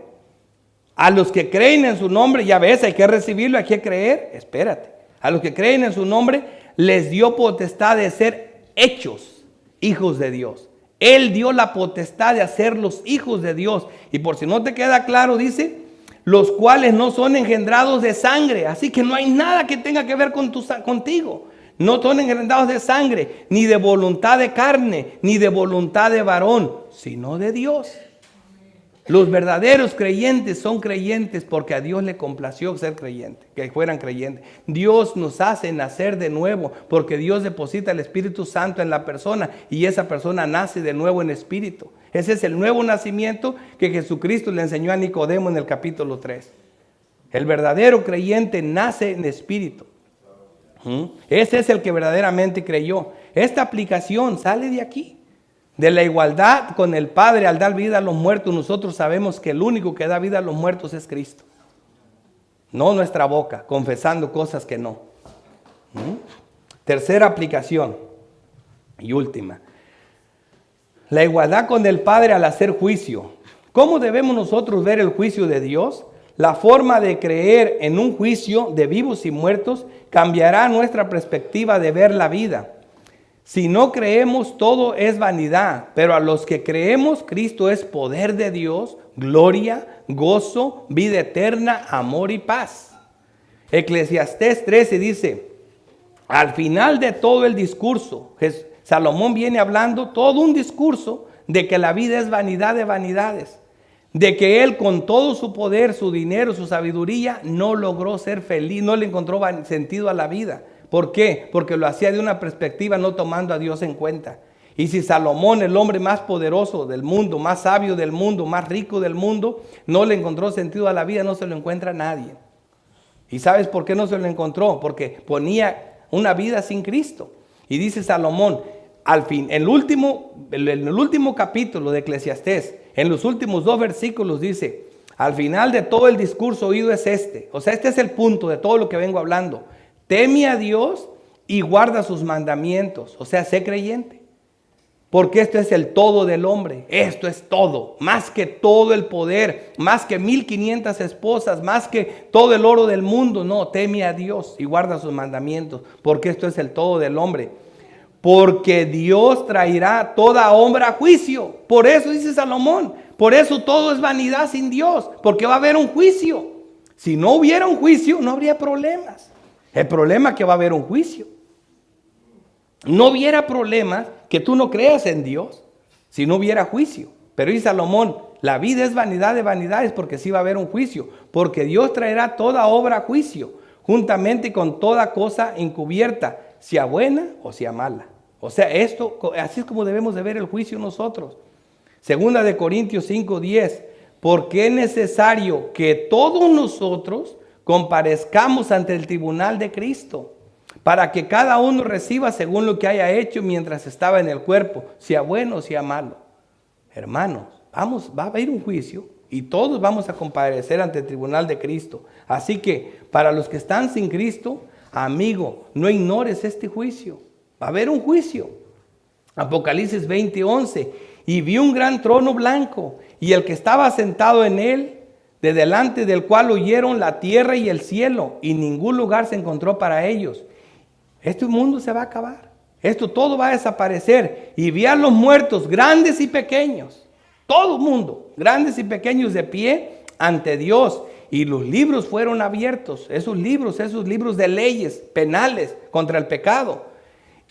a los que creen en su nombre, ya ves, hay que recibirlo, hay que creer. Espérate. A los que creen en su nombre, les dio potestad de ser hechos hijos de Dios. Él dio la potestad de hacerlos hijos de Dios. Y por si no te queda claro, dice, los cuales no son engendrados de sangre. Así que no hay nada que tenga que ver contigo. No son engendrados de sangre, ni de voluntad de carne, ni de voluntad de varón, sino de Dios. Los verdaderos creyentes son creyentes porque a Dios le complació ser creyentes, que fueran creyentes. Dios nos hace nacer de nuevo porque Dios deposita el Espíritu Santo en la persona y esa persona nace de nuevo en espíritu. Ese es el nuevo nacimiento que Jesucristo le enseñó a Nicodemo en el capítulo 3. El verdadero creyente nace en espíritu. Ese es el que verdaderamente creyó. Esta aplicación sale de aquí. De la igualdad con el Padre al dar vida a los muertos, nosotros sabemos que el único que da vida a los muertos es Cristo. No nuestra boca, confesando cosas que no. Tercera aplicación y última. La igualdad con el Padre al hacer juicio. ¿Cómo debemos nosotros ver el juicio de Dios? La forma de creer en un juicio de vivos y muertos cambiará nuestra perspectiva de ver la vida. Si no creemos, todo es vanidad, pero a los que creemos, Cristo es poder de Dios, gloria, gozo, vida eterna, amor y paz. Eclesiastés 13 dice, al final de todo el discurso, Salomón viene hablando todo un discurso de que la vida es vanidad de vanidades, de que él con todo su poder, su dinero, su sabiduría, no logró ser feliz, no le encontró sentido a la vida. ¿Por qué? Porque lo hacía de una perspectiva no tomando a Dios en cuenta. Y si Salomón, el hombre más poderoso del mundo, más sabio del mundo, más rico del mundo, no le encontró sentido a la vida, no se lo encuentra nadie. ¿Y sabes por qué no se lo encontró? Porque ponía una vida sin Cristo. Y dice Salomón, al fin, en el último capítulo de Eclesiastés, en los últimos 2 versículos dice, al final de todo el discurso oído es este. O sea, este es el punto de todo lo que vengo hablando. Teme a Dios y guarda sus mandamientos. O sea, sé creyente. Porque esto es el todo del hombre. Esto es todo. Más que todo el poder. Más que 1500 esposas. Más que todo el oro del mundo. No, teme a Dios y guarda sus mandamientos. Porque esto es el todo del hombre. Porque Dios traerá toda obra a juicio. Por eso dice Salomón. Por eso todo es vanidad sin Dios. Porque va a haber un juicio. Si no hubiera un juicio, no habría problemas. El problema es que va a haber un juicio. No hubiera problemas que tú no creas en Dios si no hubiera juicio. Pero dice Salomón, la vida es vanidad de vanidades porque sí va a haber un juicio. Porque Dios traerá toda obra a juicio, juntamente con toda cosa encubierta, sea buena o sea mala. O sea, así es como debemos de ver el juicio nosotros. Segunda de Corintios 5:10, porque es necesario que todos nosotros comparezcamos ante el tribunal de Cristo, para que cada uno reciba según lo que haya hecho mientras estaba en el cuerpo, sea bueno o sea malo. Hermanos, va a haber un juicio y todos vamos a comparecer ante el tribunal de Cristo. Así que para los que están sin Cristo, amigo, no ignores este juicio. Va a haber un juicio. Apocalipsis 20:11, y vi un gran trono blanco y el que estaba sentado en él, de delante del cual huyeron la tierra y el cielo, y ningún lugar se encontró para ellos. Este mundo se va a acabar. Esto todo va a desaparecer. Y vi a los muertos, grandes y pequeños, todo el mundo, grandes y pequeños, de pie ante Dios. Y los libros fueron abiertos, esos libros de leyes penales contra el pecado.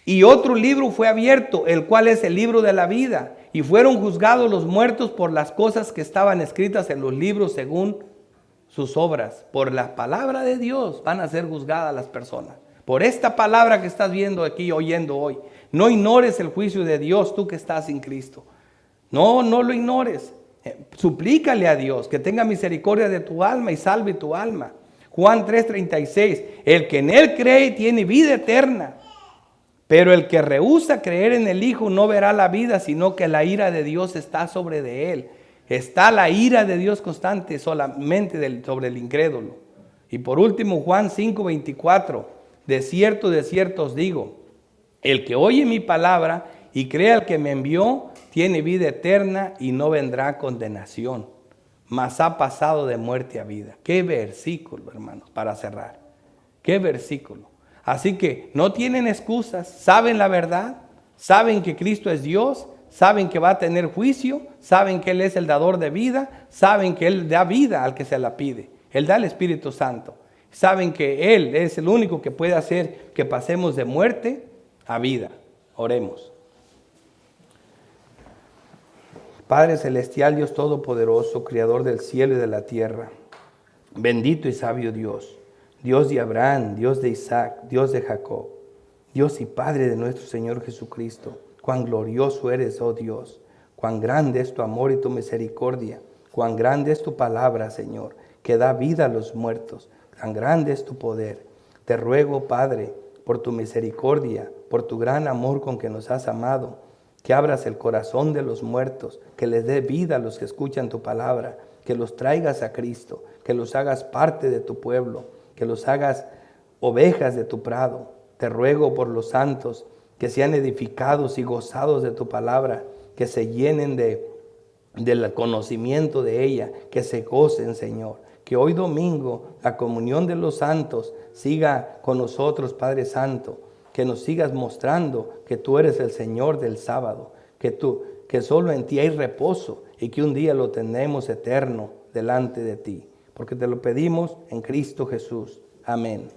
Y otro libro fue abierto, el cual es el libro de la vida. Y fueron juzgados los muertos por las cosas que estaban escritas en los libros según sus obras. Por la palabra de Dios van a ser juzgadas las personas. Por esta palabra que estás viendo aquí, oyendo hoy. No ignores el juicio de Dios, tú que estás sin Cristo. No lo ignores. Suplícale a Dios que tenga misericordia de tu alma y salve tu alma. Juan 3:36, el que en él cree tiene vida eterna. Pero el que rehúsa creer en el Hijo no verá la vida, sino que la ira de Dios está sobre de él. Está la ira de Dios constante solamente sobre el incrédulo. Y por último, Juan 5:24, de cierto os digo, el que oye mi palabra y cree al que me envió, tiene vida eterna y no vendrá condenación, mas ha pasado de muerte a vida. Qué versículo, hermanos, para cerrar. Qué versículo. Así que no tienen excusas, saben la verdad, saben que Cristo es Dios, saben que va a tener juicio, saben que Él es el dador de vida, saben que Él da vida al que se la pide. Él da el Espíritu Santo. Saben que Él es el único que puede hacer que pasemos de muerte a vida. Oremos. Padre celestial, Dios todopoderoso, creador del cielo y de la tierra, bendito y sabio Dios. Dios de Abraham, Dios de Isaac, Dios de Jacob, Dios y Padre de nuestro Señor Jesucristo. Cuán glorioso eres, oh Dios, cuán grande es tu amor y tu misericordia, cuán grande es tu palabra, Señor, que da vida a los muertos, tan grande es tu poder. Te ruego, Padre, por tu misericordia, por tu gran amor con que nos has amado, que abras el corazón de los muertos, que les dé vida a los que escuchan tu palabra, que los traigas a Cristo, que los hagas parte de tu pueblo, que los hagas ovejas de tu prado. Te ruego por los santos que sean edificados y gozados de tu palabra, que se llenen del conocimiento de ella, que se gocen, Señor. Que hoy domingo la comunión de los santos siga con nosotros, Padre Santo. Que nos sigas mostrando que tú eres el Señor del sábado, que solo en ti hay reposo y que un día lo tenemos eterno delante de ti. Porque te lo pedimos en Cristo Jesús. Amén.